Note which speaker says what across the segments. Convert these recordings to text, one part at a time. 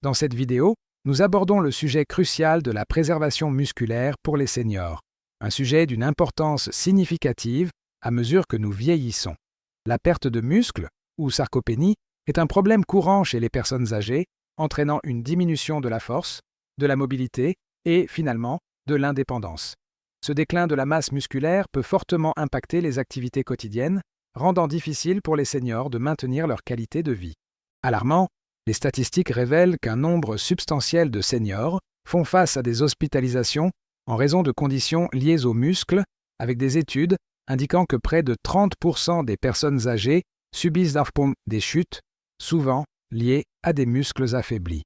Speaker 1: Dans cette vidéo, nous abordons le sujet crucial de la préservation musculaire pour les seniors, un sujet d'une importance significative à mesure que nous vieillissons. La perte de muscle, ou sarcopénie, est un problème courant chez les personnes âgées, entraînant une diminution de la force, de la mobilité et, finalement, de l'indépendance. Ce déclin de la masse musculaire peut fortement impacter les activités quotidiennes, rendant difficile pour les seniors de maintenir leur qualité de vie. Alarmant, les statistiques révèlent qu'un nombre substantiel de seniors font face à des hospitalisations en raison de conditions liées aux muscles, avec des études indiquant que près de 30% des personnes âgées subissent des chutes, souvent liées à des muscles affaiblis.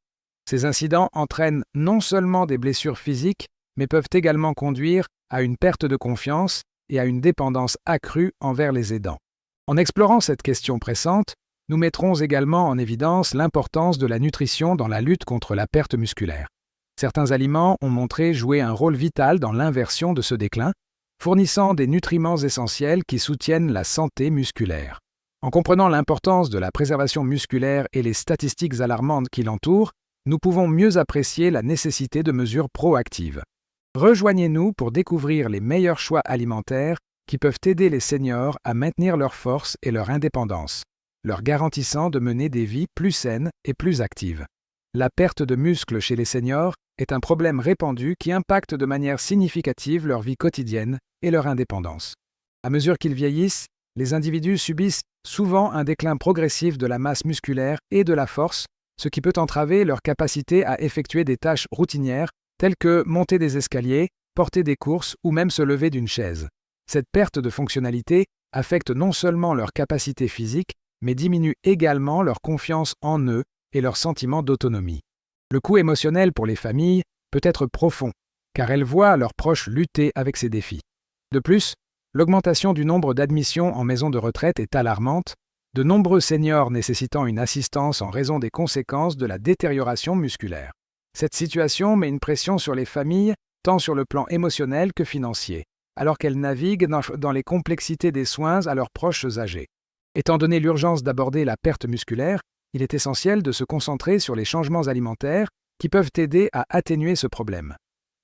Speaker 1: Ces incidents entraînent non seulement des blessures physiques, mais peuvent également conduire à une perte de confiance et à une dépendance accrue envers les aidants. En explorant cette question pressante, nous mettrons également en évidence l'importance de la nutrition dans la lutte contre la perte musculaire. Certains aliments ont montré jouer un rôle vital dans l'inversion de ce déclin, fournissant des nutriments essentiels qui soutiennent la santé musculaire. En comprenant l'importance de la préservation musculaire et les statistiques alarmantes qui l'entourent, nous pouvons mieux apprécier la nécessité de mesures proactives. Rejoignez-nous pour découvrir les meilleurs choix alimentaires qui peuvent aider les seniors à maintenir leur force et leur indépendance, leur garantissant de mener des vies plus saines et plus actives. La perte de muscles chez les seniors est un problème répandu qui impacte de manière significative leur vie quotidienne et leur indépendance. À mesure qu'ils vieillissent, les individus subissent souvent un déclin progressif de la masse musculaire et de la force, ce qui peut entraver leur capacité à effectuer des tâches routinières telles que monter des escaliers, porter des courses ou même se lever d'une chaise. Cette perte de fonctionnalité affecte non seulement leur capacité physique, mais diminue également leur confiance en eux et leur sentiment d'autonomie. Le coût émotionnel pour les familles peut être profond, car elles voient leurs proches lutter avec ces défis. De plus, l'augmentation du nombre d'admissions en maison de retraite est alarmante, de nombreux seniors nécessitant une assistance en raison des conséquences de la détérioration musculaire. Cette situation met une pression sur les familles, tant sur le plan émotionnel que financier, alors qu'elles naviguent dans les complexités des soins à leurs proches âgés. Étant donné l'urgence d'aborder la perte musculaire, il est essentiel de se concentrer sur les changements alimentaires qui peuvent aider à atténuer ce problème.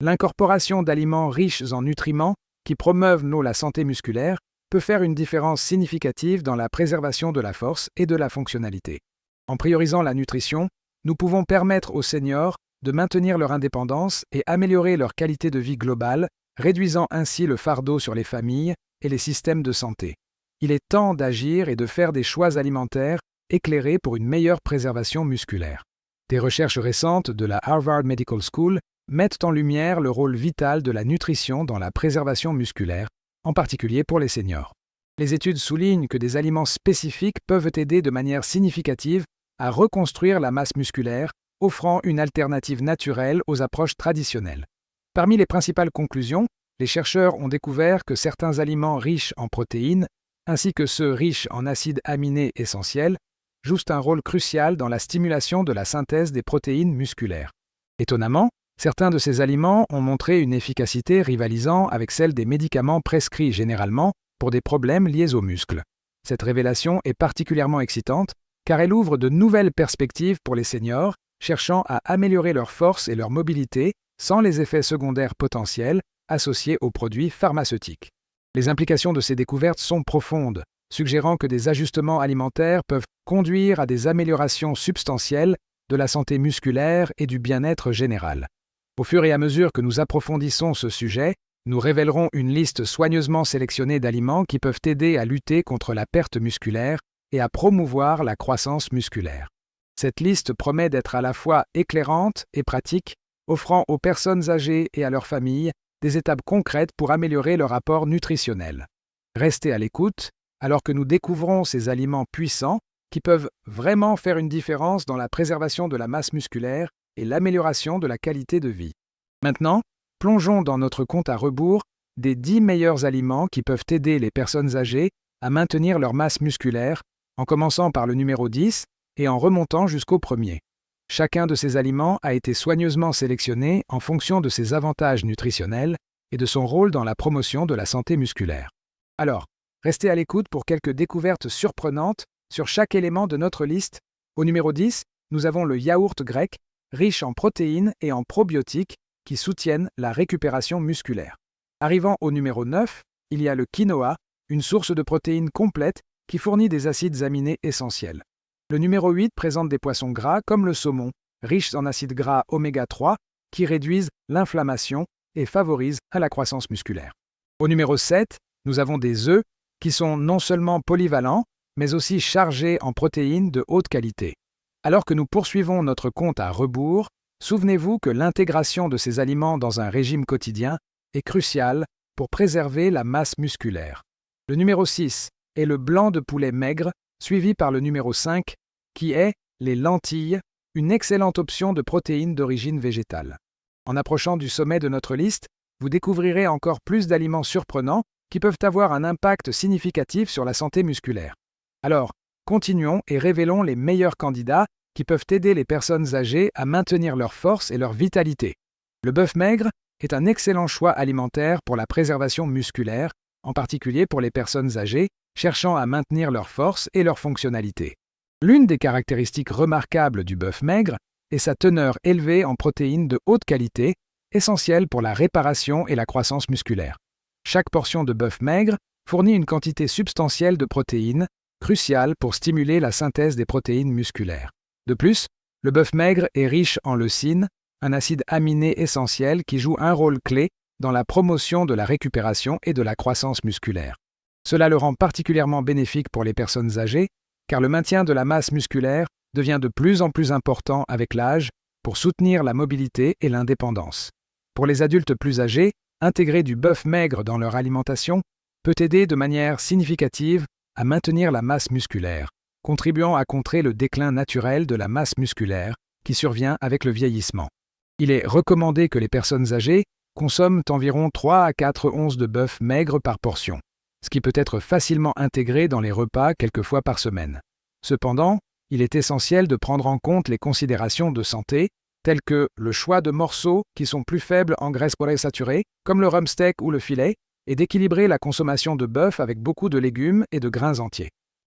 Speaker 1: L'incorporation d'aliments riches en nutriments qui promeuvent la santé musculaire peut faire une différence significative dans la préservation de la force et de la fonctionnalité. En priorisant la nutrition, nous pouvons permettre aux seniors de maintenir leur indépendance et améliorer leur qualité de vie globale, réduisant ainsi le fardeau sur les familles et les systèmes de santé. Il est temps d'agir et de faire des choix alimentaires éclairés pour une meilleure préservation musculaire. Des recherches récentes de la Harvard Medical School mettent en lumière le rôle vital de la nutrition dans la préservation musculaire, en particulier pour les seniors. Les études soulignent que des aliments spécifiques peuvent aider de manière significative à reconstruire la masse musculaire, offrant une alternative naturelle aux approches traditionnelles. Parmi les principales conclusions, les chercheurs ont découvert que certains aliments riches en protéines, ainsi que ceux riches en acides aminés essentiels, jouent un rôle crucial dans la stimulation de la synthèse des protéines musculaires. Étonnamment, certains de ces aliments ont montré une efficacité rivalisant avec celle des médicaments prescrits généralement pour des problèmes liés aux muscles. Cette révélation est particulièrement excitante car elle ouvre de nouvelles perspectives pour les seniors cherchant à améliorer leur force et leur mobilité sans les effets secondaires potentiels associés aux produits pharmaceutiques. Les implications de ces découvertes sont profondes, suggérant que des ajustements alimentaires peuvent conduire à des améliorations substantielles de la santé musculaire et du bien-être général. Au fur et à mesure que nous approfondissons ce sujet, nous révélerons une liste soigneusement sélectionnée d'aliments qui peuvent aider à lutter contre la perte musculaire et à promouvoir la croissance musculaire. Cette liste promet d'être à la fois éclairante et pratique, offrant aux personnes âgées et à leurs familles des étapes concrètes pour améliorer leur apport nutritionnel. Restez à l'écoute alors que nous découvrons ces aliments puissants qui peuvent vraiment faire une différence dans la préservation de la masse musculaire et l'amélioration de la qualité de vie. Maintenant, plongeons dans notre compte à rebours des 10 meilleurs aliments qui peuvent aider les personnes âgées à maintenir leur masse musculaire, en commençant par le numéro 10 et en remontant jusqu'au premier. Chacun de ces aliments a été soigneusement sélectionné en fonction de ses avantages nutritionnels et de son rôle dans la promotion de la santé musculaire. Alors, restez à l'écoute pour quelques découvertes surprenantes sur chaque élément de notre liste. Au numéro 10, nous avons le yaourt grec, riche en protéines et en probiotiques qui soutiennent la récupération musculaire. Arrivant au numéro 9, il y a le quinoa, une source de protéines complète qui fournit des acides aminés essentiels. Le numéro 8 présente des poissons gras comme le saumon, riches en acides gras oméga 3 qui réduisent l'inflammation et favorisent la croissance musculaire. Au numéro 7, nous avons des œufs qui sont non seulement polyvalents, mais aussi chargés en protéines de haute qualité. Alors que nous poursuivons notre compte à rebours, souvenez-vous que l'intégration de ces aliments dans un régime quotidien est cruciale pour préserver la masse musculaire. Le numéro 6 est le blanc de poulet maigre, suivi par le numéro 5, qui est les lentilles, une excellente option de protéines d'origine végétale. En approchant du sommet de notre liste, vous découvrirez encore plus d'aliments surprenants qui peuvent avoir un impact significatif sur la santé musculaire. Alors, continuons et révélons les meilleurs candidats qui peuvent aider les personnes âgées à maintenir leur force et leur vitalité. Le bœuf maigre est un excellent choix alimentaire pour la préservation musculaire, en particulier pour les personnes âgées cherchant à maintenir leur force et leur fonctionnalité. L'une des caractéristiques remarquables du bœuf maigre est sa teneur élevée en protéines de haute qualité, essentielle pour la réparation et la croissance musculaire. Chaque portion de bœuf maigre fournit une quantité substantielle de protéines, cruciale pour stimuler la synthèse des protéines musculaires. De plus, le bœuf maigre est riche en leucine, un acide aminé essentiel qui joue un rôle clé dans la promotion de la récupération et de la croissance musculaire. Cela le rend particulièrement bénéfique pour les personnes âgées, car le maintien de la masse musculaire devient de plus en plus important avec l'âge pour soutenir la mobilité et l'indépendance. Pour les adultes plus âgés, intégrer du bœuf maigre dans leur alimentation peut aider de manière significative à maintenir la masse musculaire, contribuant à contrer le déclin naturel de la masse musculaire qui survient avec le vieillissement. Il est recommandé que les personnes âgées consomment environ 3 à 4 onces de bœuf maigre par portion, ce qui peut être facilement intégré dans les repas quelques fois par semaine. Cependant, il est essentiel de prendre en compte les considérations de santé, telles que le choix de morceaux qui sont plus faibles en graisse polysaturée, comme le rump steak ou le filet, et d'équilibrer la consommation de bœuf avec beaucoup de légumes et de grains entiers.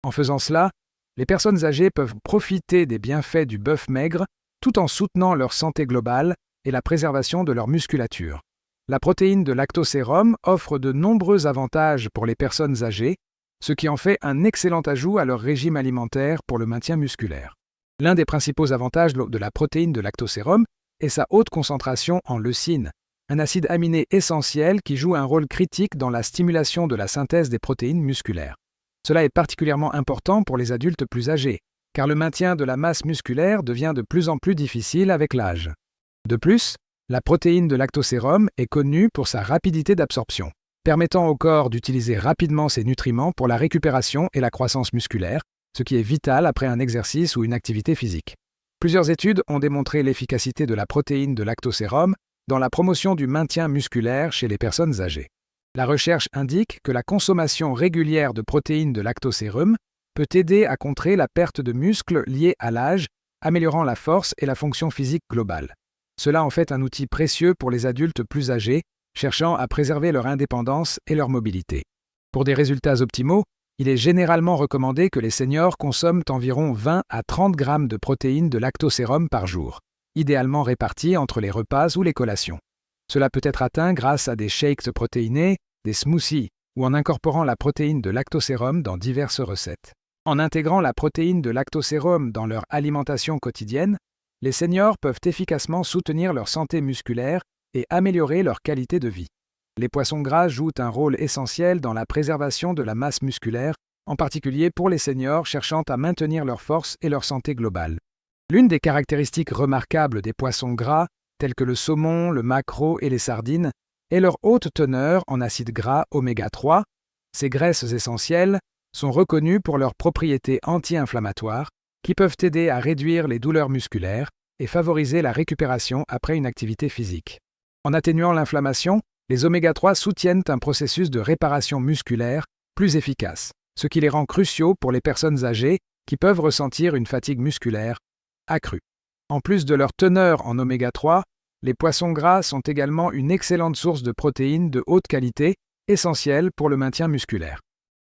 Speaker 1: En faisant cela, les personnes âgées peuvent profiter des bienfaits du bœuf maigre tout en soutenant leur santé globale et la préservation de leur musculature. La protéine de lactosérum offre de nombreux avantages pour les personnes âgées, ce qui en fait un excellent ajout à leur régime alimentaire pour le maintien musculaire. L'un des principaux avantages de la protéine de lactosérum est sa haute concentration en leucine, un acide aminé essentiel qui joue un rôle critique dans la stimulation de la synthèse des protéines musculaires. Cela est particulièrement important pour les adultes plus âgés, car le maintien de la masse musculaire devient de plus en plus difficile avec l'âge. De plus, la protéine de lactosérum est connue pour sa rapidité d'absorption, permettant au corps d'utiliser rapidement ces nutriments pour la récupération et la croissance musculaire, ce qui est vital après un exercice ou une activité physique. Plusieurs études ont démontré l'efficacité de la protéine de lactosérum dans la promotion du maintien musculaire chez les personnes âgées. La recherche indique que la consommation régulière de protéines de lactosérum peut aider à contrer la perte de muscles liée à l'âge, améliorant la force et la fonction physique globale. Cela en fait un outil précieux pour les adultes plus âgés, cherchant à préserver leur indépendance et leur mobilité. Pour des résultats optimaux, il est généralement recommandé que les seniors consomment environ 20 à 30 grammes de protéines de lactosérum par jour, idéalement répartis entre les repas ou les collations. Cela peut être atteint grâce à des shakes protéinés, des smoothies ou en incorporant la protéine de lactosérum dans diverses recettes. En intégrant la protéine de lactosérum dans leur alimentation quotidienne, les seniors peuvent efficacement soutenir leur santé musculaire et améliorer leur qualité de vie. Les poissons gras jouent un rôle essentiel dans la préservation de la masse musculaire, en particulier pour les seniors cherchant à maintenir leur force et leur santé globale. L'une des caractéristiques remarquables des poissons gras, tels que le saumon, le maquereau et les sardines, est leur haute teneur en acides gras oméga 3. Ces graisses essentielles sont reconnues pour leurs propriétés anti-inflammatoires qui peuvent aider à réduire les douleurs musculaires et favoriser la récupération après une activité physique. En atténuant l'inflammation, les oméga 3 soutiennent un processus de réparation musculaire plus efficace, ce qui les rend cruciaux pour les personnes âgées qui peuvent ressentir une fatigue musculaire accrue. En plus de leur teneur en oméga 3, les poissons gras sont également une excellente source de protéines de haute qualité, essentielles pour le maintien musculaire.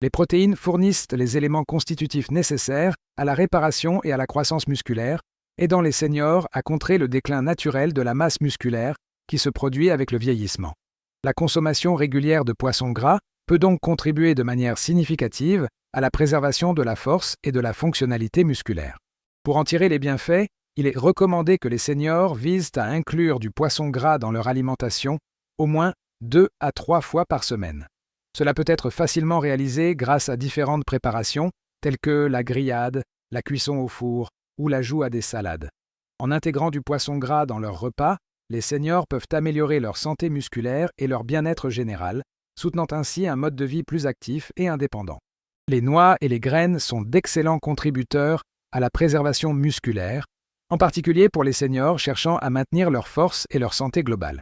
Speaker 1: Les protéines fournissent les éléments constitutifs nécessaires à la réparation et à la croissance musculaire aidant les seniors à contrer le déclin naturel de la masse musculaire qui se produit avec le vieillissement. La consommation régulière de poissons gras peut donc contribuer de manière significative à la préservation de la force et de la fonctionnalité musculaire. Pour en tirer les bienfaits, il est recommandé que les seniors visent à inclure du poisson gras dans leur alimentation au moins 2 à 3 fois par semaine. Cela peut être facilement réalisé grâce à différentes préparations telles que la grillade, la cuisson au four ou l'ajout à des salades. En intégrant du poisson gras dans leurs repas, les seniors peuvent améliorer leur santé musculaire et leur bien-être général, soutenant ainsi un mode de vie plus actif et indépendant. Les noix et les graines sont d'excellents contributeurs à la préservation musculaire, en particulier pour les seniors cherchant à maintenir leur force et leur santé globale.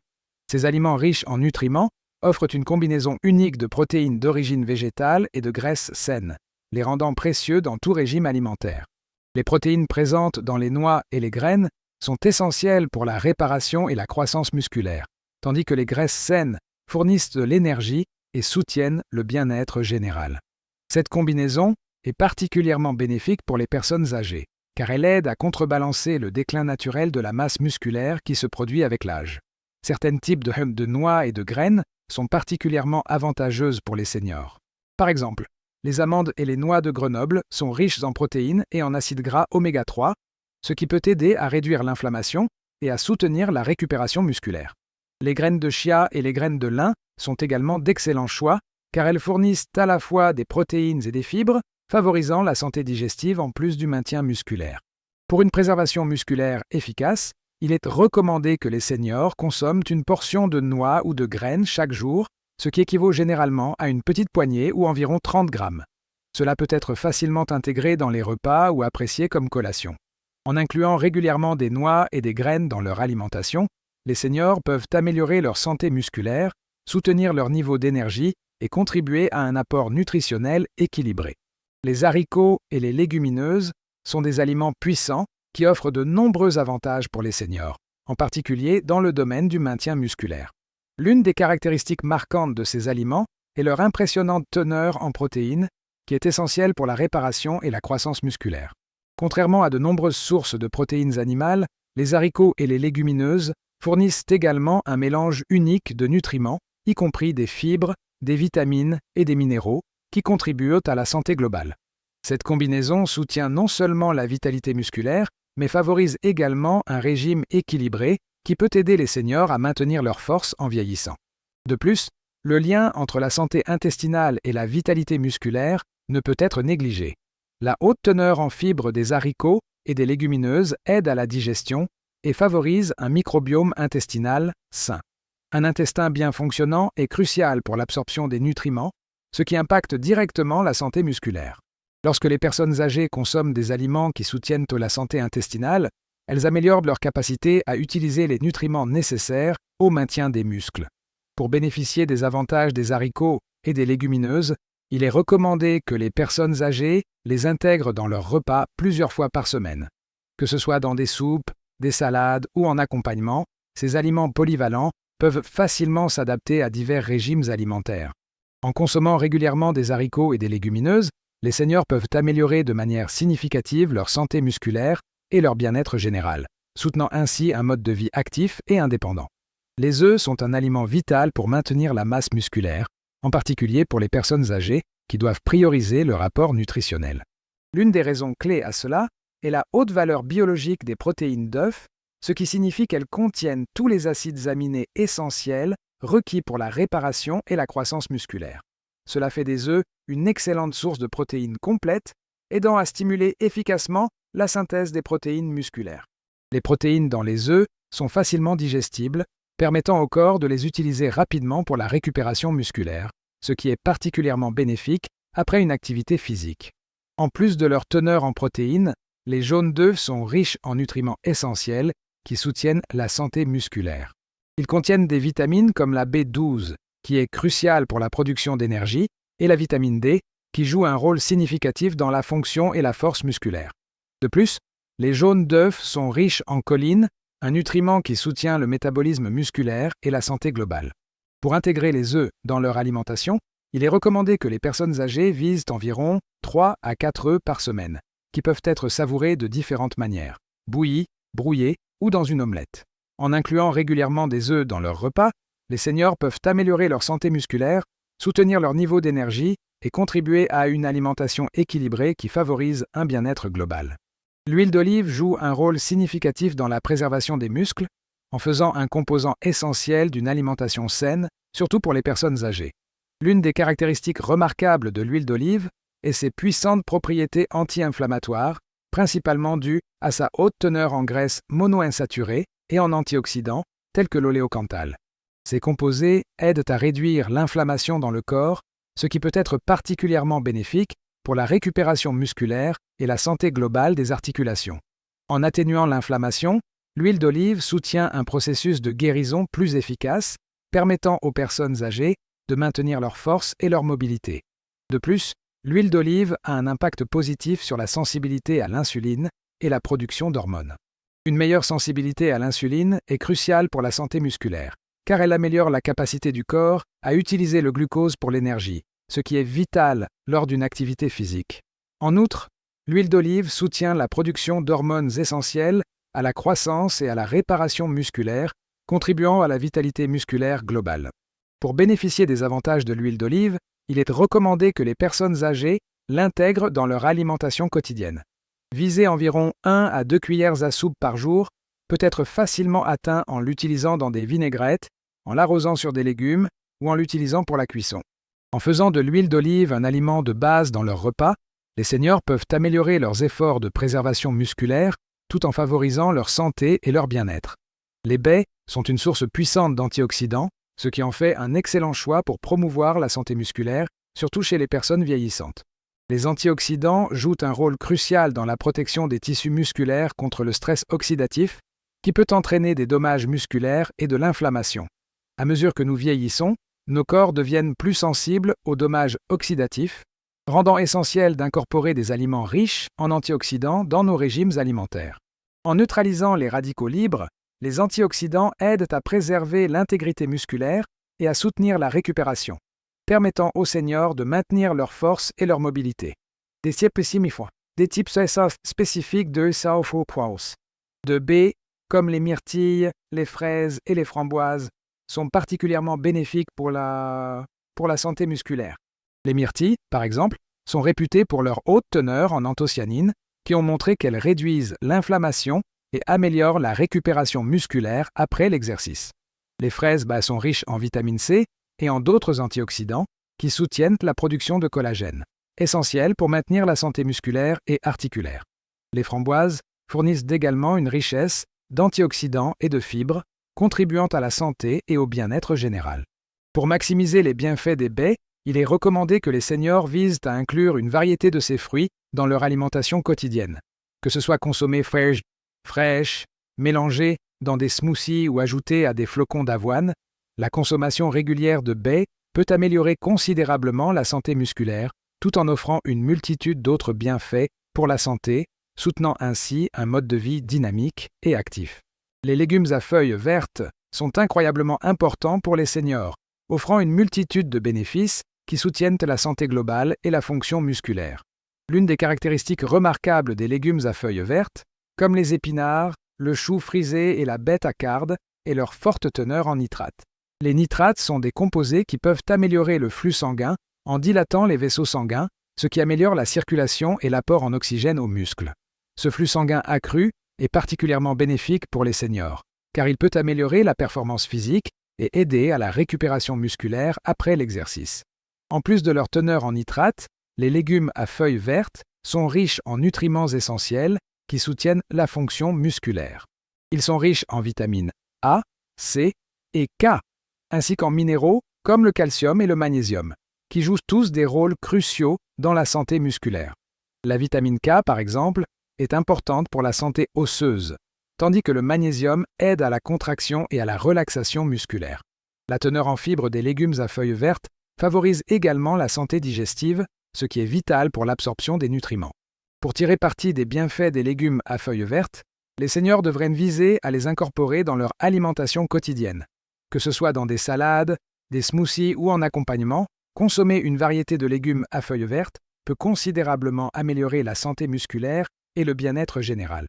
Speaker 1: Ces aliments riches en nutriments offrent une combinaison unique de protéines d'origine végétale et de graisses saines, les rendant précieux dans tout régime alimentaire. Les protéines présentes dans les noix et les graines sont essentielles pour la réparation et la croissance musculaire, tandis que les graisses saines fournissent de l'énergie et soutiennent le bien-être général. Cette combinaison est particulièrement bénéfique pour les personnes âgées, car elle aide à contrebalancer le déclin naturel de la masse musculaire qui se produit avec l'âge. Certains types de noix et de graines sont particulièrement avantageuses pour les seniors. Par exemple, les amandes et les noix de Grenoble sont riches en protéines et en acides gras oméga 3, ce qui peut aider à réduire l'inflammation et à soutenir la récupération musculaire. Les graines de chia et les graines de lin sont également d'excellents choix, car elles fournissent à la fois des protéines et des fibres, favorisant la santé digestive en plus du maintien musculaire. Pour une préservation musculaire efficace, il est recommandé que les seniors consomment une portion de noix ou de graines chaque jour, ce qui équivaut généralement à une petite poignée ou environ 30 grammes. Cela peut être facilement intégré dans les repas ou apprécié comme collation. En incluant régulièrement des noix et des graines dans leur alimentation, les seniors peuvent améliorer leur santé musculaire, soutenir leur niveau d'énergie et contribuer à un apport nutritionnel équilibré. Les haricots et les légumineuses sont des aliments puissants qui offrent de nombreux avantages pour les seniors, en particulier dans le domaine du maintien musculaire. L'une des caractéristiques marquantes de ces aliments est leur impressionnante teneur en protéines, qui est essentielle pour la réparation et la croissance musculaire. Contrairement à de nombreuses sources de protéines animales, les haricots et les légumineuses fournissent également un mélange unique de nutriments, y compris des fibres, des vitamines et des minéraux, qui contribuent à la santé globale. Cette combinaison soutient non seulement la vitalité musculaire, mais favorise également un régime équilibré qui peut aider les seniors à maintenir leur force en vieillissant. De plus, le lien entre la santé intestinale et la vitalité musculaire ne peut être négligé. La haute teneur en fibres des haricots et des légumineuses aide à la digestion et favorise un microbiome intestinal sain. Un intestin bien fonctionnant est crucial pour l'absorption des nutriments, ce qui impacte directement la santé musculaire. Lorsque les personnes âgées consomment des aliments qui soutiennent la santé intestinale, elles améliorent leur capacité à utiliser les nutriments nécessaires au maintien des muscles. Pour bénéficier des avantages des haricots et des légumineuses, il est recommandé que les personnes âgées les intègrent dans leurs repas plusieurs fois par semaine. Que ce soit dans des soupes, des salades ou en accompagnement, ces aliments polyvalents peuvent facilement s'adapter à divers régimes alimentaires. En consommant régulièrement des haricots et des légumineuses, les seniors peuvent améliorer de manière significative leur santé musculaire et leur bien-être général, soutenant ainsi un mode de vie actif et indépendant. Les œufs sont un aliment vital pour maintenir la masse musculaire, en particulier pour les personnes âgées qui doivent prioriser leur apport nutritionnel. L'une des raisons clés à cela est la haute valeur biologique des protéines d'œufs, ce qui signifie qu'elles contiennent tous les acides aminés essentiels requis pour la réparation et la croissance musculaire. Cela fait des œufs une excellente source de protéines complètes, aidant à stimuler efficacement la synthèse des protéines musculaires. Les protéines dans les œufs sont facilement digestibles, permettant au corps de les utiliser rapidement pour la récupération musculaire, ce qui est particulièrement bénéfique après une activité physique. En plus de leur teneur en protéines, les jaunes d'œufs sont riches en nutriments essentiels qui soutiennent la santé musculaire. Ils contiennent des vitamines comme la B12, qui est cruciale pour la production d'énergie, et la vitamine D, qui joue un rôle significatif dans la fonction et la force musculaire. De plus, les jaunes d'œufs sont riches en choline, un nutriment qui soutient le métabolisme musculaire et la santé globale. Pour intégrer les œufs dans leur alimentation, il est recommandé que les personnes âgées visent environ 3 à 4 œufs par semaine, qui peuvent être savourés de différentes manières. bouilli, brouillé ou dans une omelette. En incluant régulièrement des œufs dans leurs repas, les seniors peuvent améliorer leur santé musculaire, soutenir leur niveau d'énergie et contribuer à une alimentation équilibrée qui favorise un bien-être global. L'huile d'olive joue un rôle significatif dans la préservation des muscles, en faisant un composant essentiel d'une alimentation saine, surtout pour les personnes âgées. L'une des caractéristiques remarquables de l'huile d'olive est ses puissantes propriétés anti-inflammatoires, principalement dues à sa haute teneur en graisses monoinsaturées et en antioxydants, tels que l'oléocanthal. Ces composés aident à réduire l'inflammation dans le corps, ce qui peut être particulièrement bénéfique pour la récupération musculaire et la santé globale des articulations. En atténuant l'inflammation, l'huile d'olive soutient un processus de guérison plus efficace, permettant aux personnes âgées de maintenir leur force et leur mobilité. De plus, l'huile d'olive a un impact positif sur la sensibilité à l'insuline et la production d'hormones. Une meilleure sensibilité à l'insuline est cruciale pour la santé musculaire, car elle améliore la capacité du corps à utiliser le glucose pour l'énergie, ce qui est vital lors d'une activité physique. En outre, l'huile d'olive soutient la production d'hormones essentielles à la croissance et à la réparation musculaire, contribuant à la vitalité musculaire globale. Pour bénéficier des avantages de l'huile d'olive, il est recommandé que les personnes âgées l'intègrent dans leur alimentation quotidienne. Viser environ 1 à 2 cuillères à soupe par jour peut être facilement atteint en l'utilisant dans des vinaigrettes, en l'arrosant sur des légumes ou en l'utilisant pour la cuisson. En faisant de l'huile d'olive un aliment de base dans leurs repas, les seniors peuvent améliorer leurs efforts de préservation musculaire tout en favorisant leur santé et leur bien-être. Les baies sont une source puissante d'antioxydants, ce qui en fait un excellent choix pour promouvoir la santé musculaire, surtout chez les personnes vieillissantes. Les antioxydants jouent un rôle crucial dans la protection des tissus musculaires contre le stress oxydatif, qui peut entraîner des dommages musculaires et de l'inflammation. À mesure que nous vieillissons, nos corps deviennent plus sensibles aux dommages oxydatifs, rendant essentiel d'incorporer des aliments riches en antioxydants dans nos régimes alimentaires. En neutralisant les radicaux libres, les antioxydants aident à préserver l'intégrité musculaire et à soutenir la récupération, permettant aux seniors de maintenir leur force et leur mobilité. Des types spécifiques de de baies, comme les myrtilles, les fraises et les framboises, sont particulièrement bénéfiques pour la santé musculaire. Les myrtilles, par exemple, sont réputées pour leur haute teneur en anthocyanines, qui ont montré qu'elles réduisent l'inflammation et améliorent la récupération musculaire après l'exercice. Les fraises sont riches en vitamine C et en d'autres antioxydants qui soutiennent la production de collagène, essentiel pour maintenir la santé musculaire et articulaire. Les framboises fournissent également une richesse d'antioxydants et de fibres, contribuant à la santé et au bien-être général. Pour maximiser les bienfaits des baies, il est recommandé que les seniors visent à inclure une variété de ces fruits dans leur alimentation quotidienne, que ce soit consommé fraîche, mélangé dans des smoothies ou ajouté à des flocons d'avoine. La consommation régulière de baies peut améliorer considérablement la santé musculaire, tout en offrant une multitude d'autres bienfaits pour la santé, soutenant ainsi un mode de vie dynamique et actif. Les légumes à feuilles vertes sont incroyablement importants pour les seniors, offrant une multitude de bénéfices qui soutiennent la santé globale et la fonction musculaire. L'une des caractéristiques remarquables des légumes à feuilles vertes, comme les épinards, le chou frisé et la bête à carde, est leur forte teneur en nitrates. Les nitrates sont des composés qui peuvent améliorer le flux sanguin en dilatant les vaisseaux sanguins, ce qui améliore la circulation et l'apport en oxygène aux muscles. Ce flux sanguin accru est particulièrement bénéfique pour les seniors, car il peut améliorer la performance physique et aider à la récupération musculaire après l'exercice. En plus de leur teneur en nitrates, les légumes à feuilles vertes sont riches en nutriments essentiels qui soutiennent la fonction musculaire. Ils sont riches en vitamines A, C et K, ainsi qu'en minéraux comme le calcium et le magnésium, qui jouent tous des rôles cruciaux dans la santé musculaire. La vitamine K, par exemple, est importante pour la santé osseuse, tandis que le magnésium aide à la contraction et à la relaxation musculaire. La teneur en fibres des légumes à feuilles vertes favorise également la santé digestive, ce qui est vital pour l'absorption des nutriments. Pour tirer parti des bienfaits des légumes à feuilles vertes, les seniors devraient viser à les incorporer dans leur alimentation quotidienne. Que ce soit dans des salades, des smoothies ou en accompagnement, consommer une variété de légumes à feuilles vertes peut considérablement améliorer la santé musculaire et le bien-être général.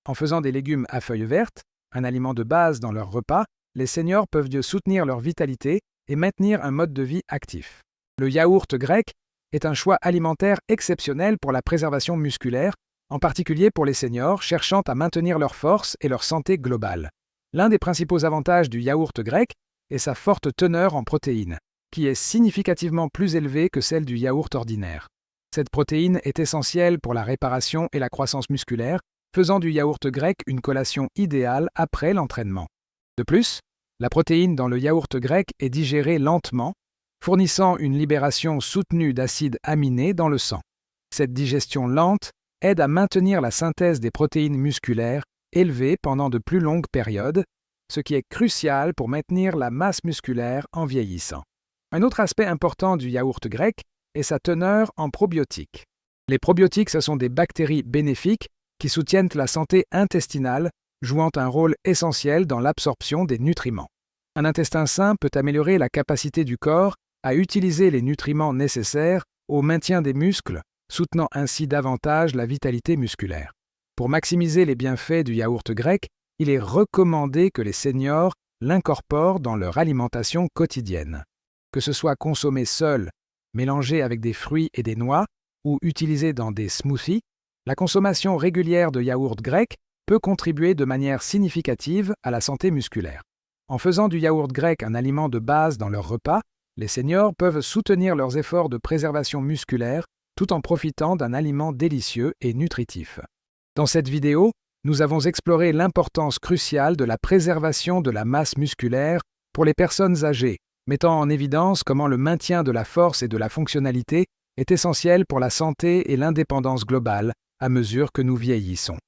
Speaker 1: En faisant des légumes à feuilles vertes, un aliment de base dans leur repas, les seniors peuvent soutenir leur vitalité et maintenir un mode de vie actif. Le yaourt grec est un choix alimentaire exceptionnel pour la préservation musculaire, en particulier pour les seniors cherchant à maintenir leur force et leur santé globale. L'un des principaux avantages du yaourt grec est sa forte teneur en protéines, qui est significativement plus élevée que celle du yaourt ordinaire. Cette protéine est essentielle pour la réparation et la croissance musculaire, faisant du yaourt grec une collation idéale après l'entraînement. De plus, la protéine dans le yaourt grec est digérée lentement, fournissant une libération soutenue d'acides aminés dans le sang. Cette digestion lente aide à maintenir la synthèse des protéines musculaires élevée pendant de plus longues périodes, ce qui est crucial pour maintenir la masse musculaire en vieillissant. Un autre aspect important du yaourt grec est sa teneur en probiotiques. Les probiotiques, ce sont des bactéries bénéfiques qui soutiennent la santé intestinale, jouant un rôle essentiel dans l'absorption des nutriments. Un intestin sain peut améliorer la capacité du corps à utiliser les nutriments nécessaires au maintien des muscles, soutenant ainsi davantage la vitalité musculaire. Pour maximiser les bienfaits du yaourt grec, il est recommandé que les seniors l'incorporent dans leur alimentation quotidienne. Que ce soit consommé seul, mélangé avec des fruits et des noix, ou utilisé dans des smoothies, la consommation régulière de yaourt grec peut contribuer de manière significative à la santé musculaire. En faisant du yaourt grec un aliment de base dans leur repas, les seniors peuvent soutenir leurs efforts de préservation musculaire tout en profitant d'un aliment délicieux et nutritif. Dans cette vidéo, nous avons exploré l'importance cruciale de la préservation de la masse musculaire pour les personnes âgées, mettant en évidence comment le maintien de la force et de la fonctionnalité est essentiel pour la santé et l'indépendance globale à mesure que nous vieillissons.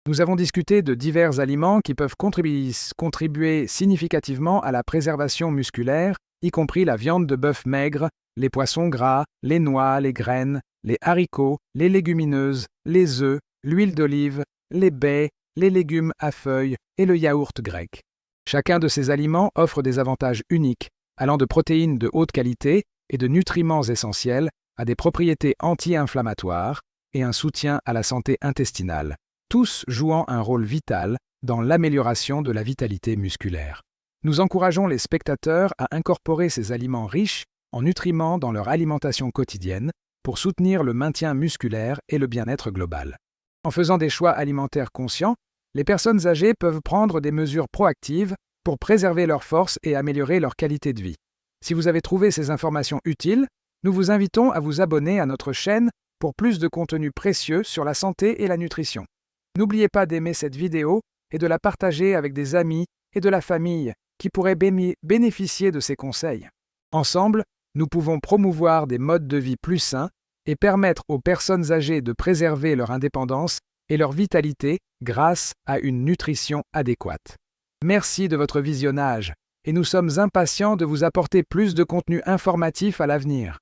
Speaker 1: Nous avons discuté de divers aliments qui peuvent contribuer significativement à la préservation musculaire, y compris la viande de bœuf maigre, les poissons gras, les noix, les graines, les haricots, les légumineuses, les œufs, l'huile d'olive, les baies, les légumes à feuilles et le yaourt grec. Chacun de ces aliments offre des avantages uniques, allant de protéines de haute qualité et de nutriments essentiels à des propriétés anti-inflammatoires et un soutien à la santé intestinale, tous jouant un rôle vital dans l'amélioration de la vitalité musculaire. Nous encourageons les spectateurs à incorporer ces aliments riches en nutriments dans leur alimentation quotidienne pour soutenir le maintien musculaire et le bien-être global. En faisant des choix alimentaires conscients, les personnes âgées peuvent prendre des mesures proactives pour préserver leur force et améliorer leur qualité de vie. Si vous avez trouvé ces informations utiles, nous vous invitons à vous abonner à notre chaîne pour plus de contenu précieux sur la santé et la nutrition. N'oubliez pas d'aimer cette vidéo et de la partager avec des amis et de la famille qui pourraient bénéficier de ces conseils. Ensemble, nous pouvons promouvoir des modes de vie plus sains et permettre aux personnes âgées de préserver leur indépendance et leur vitalité grâce à une nutrition adéquate. Merci de votre visionnage et nous sommes impatients de vous apporter plus de contenu informatif à l'avenir.